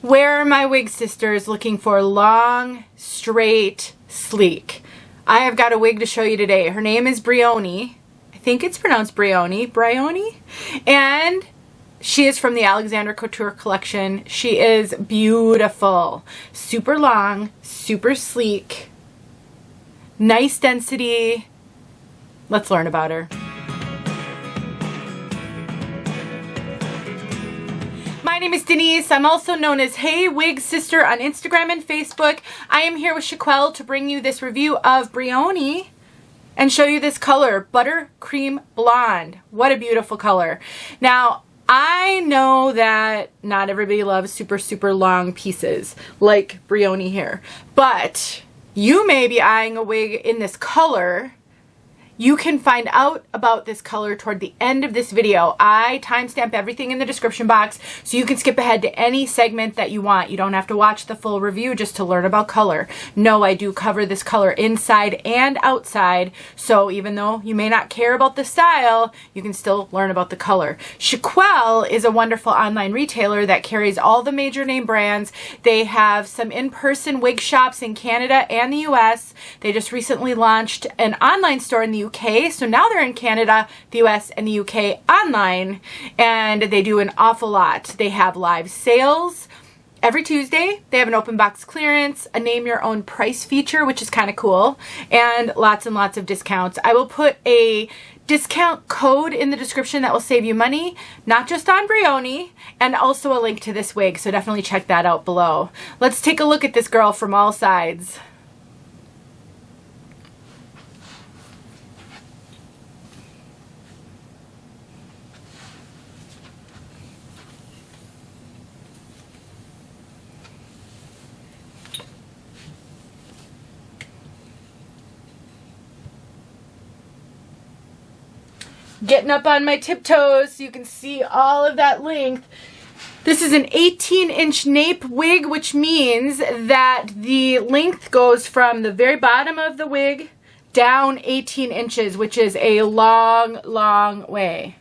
Where are my wig sisters looking for long, straight, sleek? I have got a wig to show you today. Her name is Bryony. I think it's pronounced Bryony. And she is from the Alexandra Couture collection. She is beautiful. Super long, super sleek, nice density. Let's learn about her. My name is Denise. I'm also known as heywigsister on Instagram and Facebook. I am here with 𝖺Kwell to bring you this review of Bryony and show you this color, Buttercream Blonde. What a beautiful color. Now, I know that not everybody loves super long pieces like Bryony here, but you may be eyeing a wig in this color. You can find out about this color toward the end of this video. I timestamp everything in the description box so you can skip ahead to any segment that you want. You don't have to watch the full review just to learn about color. No, I do cover this color inside and outside, so even though you may not care about the style, you can still learn about the color. 𝖺Kwell is a wonderful online retailer that carries all the major name brands. They have some in-person wig shops in Canada and the US. They just recently launched an online store in the UK, so now they're in Canada, the US, and the UK online, and they do an awful lot. They have live sales every Tuesday. They have an open box clearance, a name your own price feature, which is kind of cool, and lots of discounts. I will put a discount code in the description that will save you money, not just on Bryony, and also a link to this wig, so definitely check that out below. Let's take a look at this girl from all sides. Getting up on my tiptoes so you can see all of that length. This is an 18-inch nape wig, which means that the length goes from the very bottom of the wig down 18 inches, which is a long way.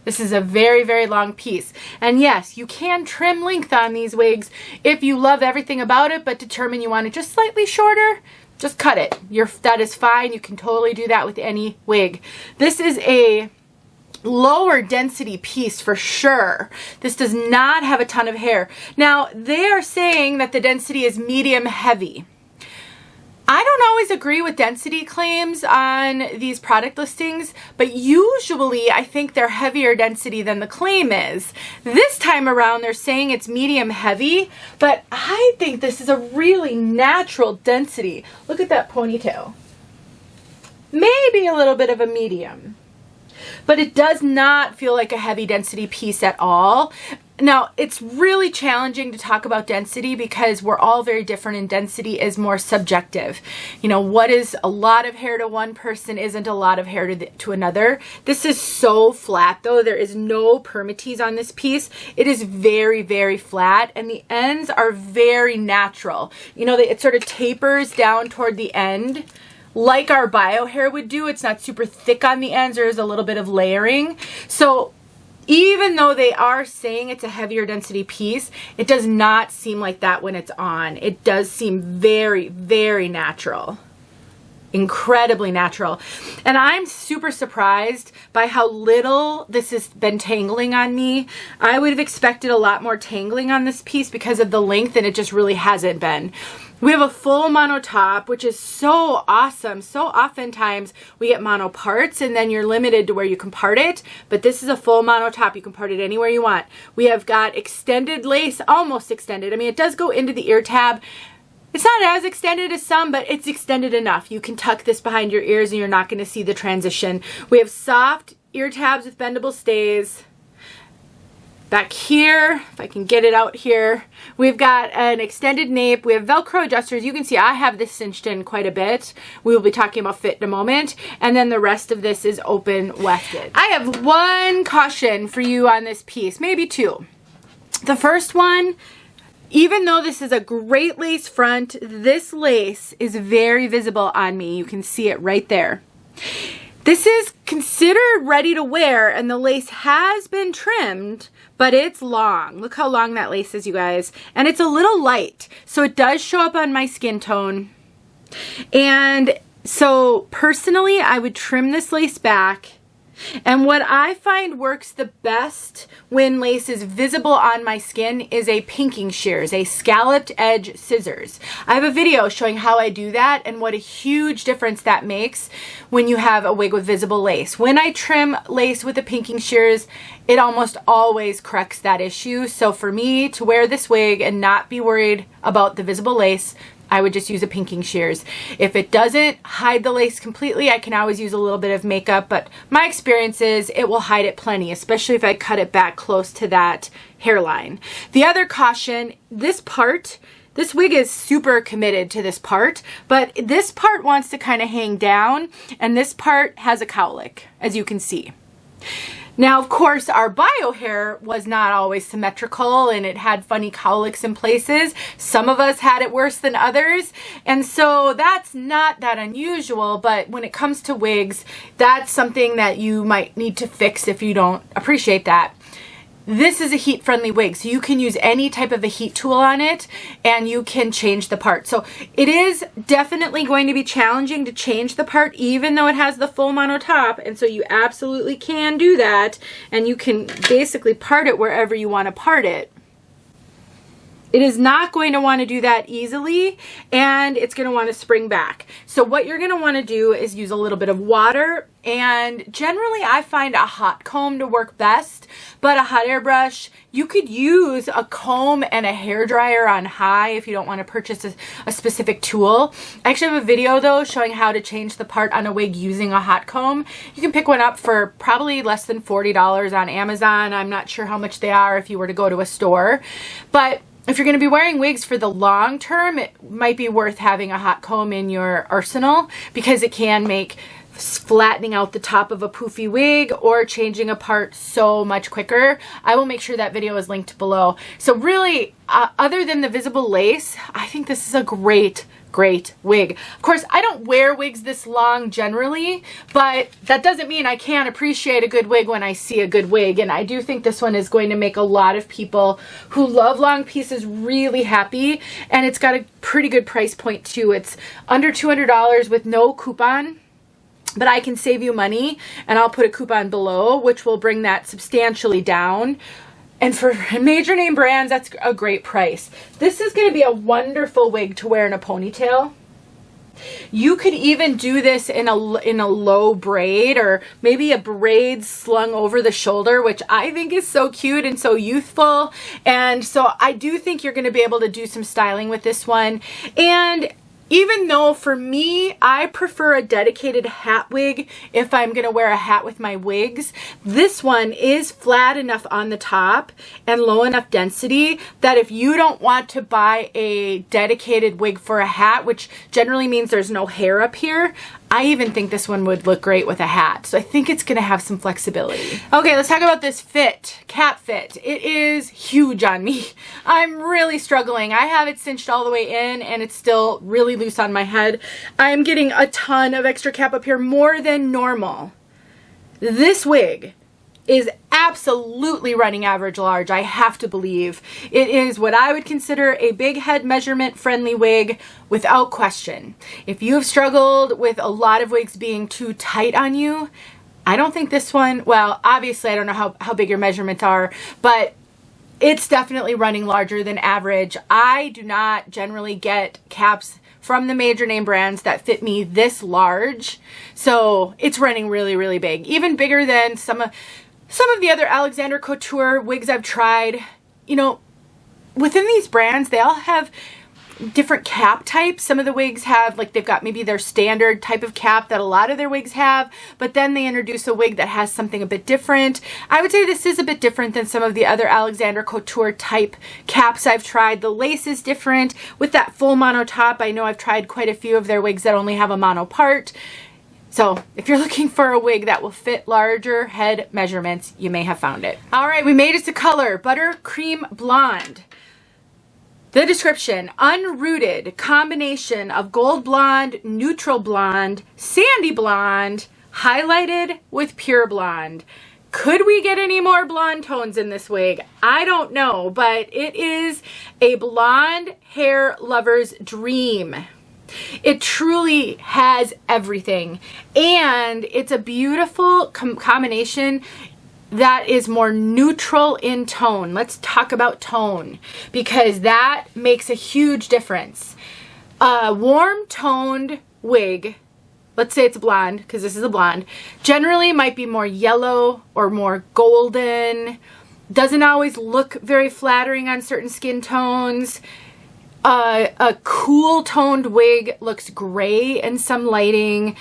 This is a very long piece. And yes, you can trim length on these wigs if you love everything about it, but determine you want it just slightly shorter. Just cut it. That is fine. You can totally do that with any wig. This is a lower density piece for sure. This does not have a ton of hair. Now, they are saying that the density is medium heavy. I don't always agree with density claims on these product listings, but usually I think they're heavier density than the claim is. This time around they're saying it's medium heavy, but I think this is a really natural density. Look at that ponytail. Maybe a little bit of a medium, but it does not feel like a heavy density piece at all. Now, it's really challenging to talk about density because we're all very different, and density is more subjective. You know, what is a lot of hair to one person isn't a lot of hair to another. This is so flat though. There is no permatease on this piece. It is very flat, and the ends are very natural. You know, it sort of tapers down toward the end like our bio hair would do. It's not super thick on the ends. There is a little bit of layering. So even though they are saying it's a heavier density piece, it does not seem like that when it's on. It does seem very natural. Incredibly natural. And I'm super surprised by how little this has been tangling on me. I would have expected a lot more tangling on this piece because of the length, and it just really hasn't been. We have a full mono top, which is so awesome. So oftentimes we get mono parts and then you're limited to where you can part it, but this is a full mono top. You can part it anywhere you want. We have got extended lace, almost extended. I mean, it does go into the ear tab. It's not as extended as some, but it's extended enough. You can tuck this behind your ears and you're not going to see the transition. We have soft ear tabs with bendable stays. Back here, if I can get it out here, we've got an extended nape. We have Velcro adjusters. You can see I have this cinched in quite a bit. We will be talking about fit in a moment. And then the rest of this is open wefted. I have one caution for you on this piece, maybe two. The first one, even though this is a great lace front, this lace is very visible on me. You can see it right there. This is considered ready to wear, and the lace has been trimmed, but it's long. Look how long that lace is, you guys. And it's a little light, so it does show up on my skin tone. And so personally, I would trim this lace back. And what I find works the best when lace is visible on my skin is a pinking shears, a scalloped edge scissors. I have a video showing how I do that and what a huge difference that makes when you have a wig with visible lace. When I trim lace with a pinking shears, it almost always corrects that issue. So for me to wear this wig and not be worried about the visible lace, I would just use a pinking shears. If it doesn't hide the lace completely, I can always use a little bit of makeup, but my experience is it will hide it plenty, especially if I cut it back close to that hairline. The other caution, this wig is super committed to this part, but this part wants to kind of hang down, and this part has a cowlick, as you can see. Now, of course, our bio hair was not always symmetrical and it had funny cowlicks in places. Some of us had it worse than others. And so that's not that unusual, but when it comes to wigs, that's something that you might need to fix if you don't appreciate that. This is a heat-friendly wig, so you can use any type of a heat tool on it and you can change the part. So it is definitely going to be challenging to change the part even though it has the full mono top, and so you absolutely can do that, and you can basically part it wherever you want to part it. It is not going to want to do that easily, and it's going to want to spring back. So what you're going to want to do is use a little bit of water, and generally I find a hot comb to work best, but a hot air brush, you could use a comb and a hair dryer on high if you don't want to purchase a specific tool. I actually have a video though showing how to change the part on a wig using a hot comb. You can pick one up for probably less than $40 on Amazon. I'm not sure how much they are if you were to go to a store, but if you're going to be wearing wigs for the long term, it might be worth having a hot comb in your arsenal because it can make flattening out the top of a poofy wig or changing a part so much quicker. I will make sure that video is linked below. So really, other than the visible lace, I think this is a great wig. Of course, I don't wear wigs this long generally, but that doesn't mean I can't appreciate a good wig when I see a good wig. And I do think this one is going to make a lot of people who love long pieces really happy. And it's got a pretty good price point too. It's under $200 with no coupon. But I can save you money, and I'll put a coupon below, which will bring that substantially down. And for major name brands, that's a great price. This is going to be a wonderful wig to wear in a ponytail. You could even do this in a low braid, or maybe a braid slung over the shoulder, which I think is so cute and so youthful. And so I do think you're going to be able to do some styling with this one. And even though for me, I prefer a dedicated hat wig if I'm going to wear a hat with my wigs, this one is flat enough on the top and low enough density that if you don't want to buy a dedicated wig for a hat, which generally means there's no hair up here, I even think this one would look great with a hat. So I think it's going to have some flexibility. Okay, let's talk about this fit, cap fit. It is huge on me. I'm really struggling. I have it cinched all the way in and it's still really loose on my head. I'm getting a ton of extra cap up here, more than normal. This wig is absolutely running average large, I have to believe. It is what I would consider a big head measurement friendly wig without question. If you have struggled with a lot of wigs being too tight on you, I don't think this one, well, obviously I don't know how big your measurements are, but it's definitely running larger than average. I do not generally get caps from the major name brands that fit me this large, so it's running really, really big. Even bigger than some of the other Alexander Couture wigs I've tried. You know, within these brands, they all have different cap types. Some of the wigs have, like, they've got maybe their standard type of cap that a lot of their wigs have, but then they introduce a wig that has something a bit different. I would say this is a bit different than some of the other Alexander Couture type caps I've tried. The lace is different. With that full mono top, I know I've tried quite a few of their wigs that only have a mono part. So if you're looking for a wig that will fit larger head measurements, you may have found it. All right, we made it to color, Buttercream Blonde. The description: unrooted combination of gold blonde, neutral blonde, sandy blonde, highlighted with pure blonde. Could we get any more blonde tones in this wig? I don't know, but it is a blonde hair lover's dream. It truly has everything, and it's a beautiful combination that is more neutral in tone. Let's talk about tone, because that makes a huge difference. A warm toned wig, let's say it's blonde, because this is a blonde, generally might be more yellow or more golden. Doesn't always look very flattering on certain skin tones. A cool toned wig looks gray in some lighting,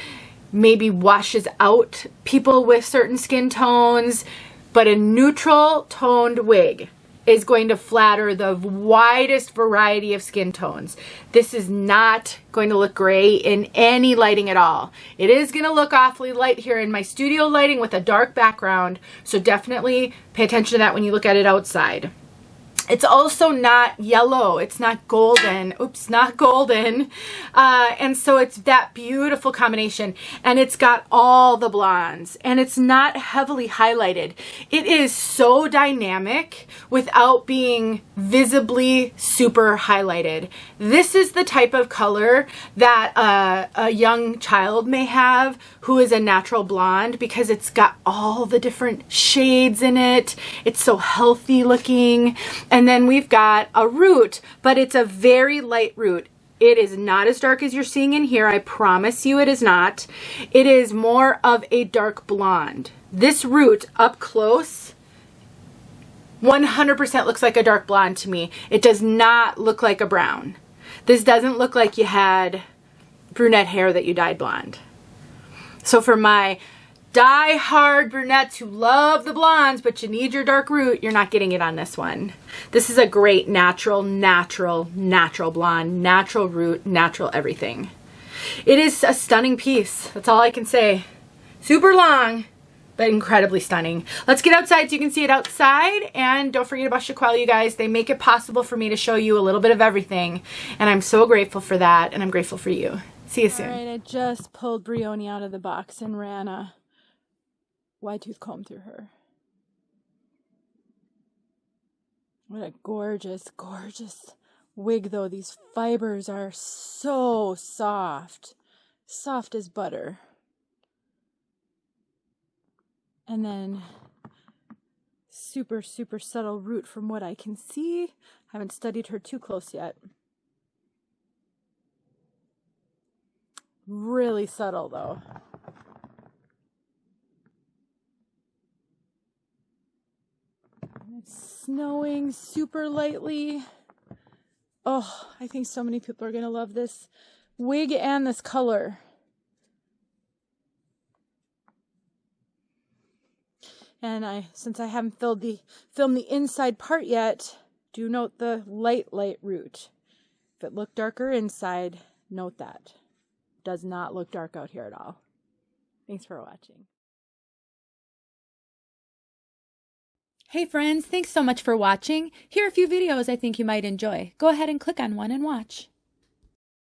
maybe washes out people with certain skin tones, but a neutral toned wig is going to flatter the widest variety of skin tones. This is not going to look gray in any lighting at all. It is going to look awfully light here in my studio lighting with a dark background, so definitely pay attention to that when you look at it outside. It's also not yellow. It's not golden. Oops, not golden. And so it's that beautiful combination. And it's got all the blondes. And it's not heavily highlighted. It is so dynamic without being visibly super highlighted. This is the type of color that a young child may have who is a natural blonde, because it's got all the different shades in it. It's so healthy looking. And then we've got a root, but it's a very light root. It is not as dark as you're seeing in here. I promise you it is not. It is more of a dark blonde. This root up close 100% looks like a dark blonde to me. It does not look like a brown. This doesn't look like you had brunette hair that you dyed blonde. So for my die-hard brunettes who love the blondes, but you need your dark root, you're not getting it on this one. This is a great natural blonde, natural root, natural everything. It is a stunning piece. That's all I can say. Super long, but incredibly stunning. Let's get outside so you can see it outside, and don't forget about 𝖺Kwell, you guys. They make it possible for me to show you a little bit of everything, and I'm so grateful for that, and I'm grateful for you. See you soon. All right, I just pulled Bryony out of the box and ran a wide tooth comb through her. What a gorgeous, gorgeous wig, though. These fibers are so soft. Soft as butter. And then super, super subtle root from what I can see. Haven't studied her too close yet. Really subtle, though. It's snowing super lightly. Oh, I think so many people are going to love this wig and this color. And since I haven't filmed the inside part yet, do note the light root. If it looked darker inside, note that. Does not look dark out here at all. Thanks for watching. Hey friends, thanks so much for watching. Here are a few videos I think you might enjoy. Go ahead and click on one and watch.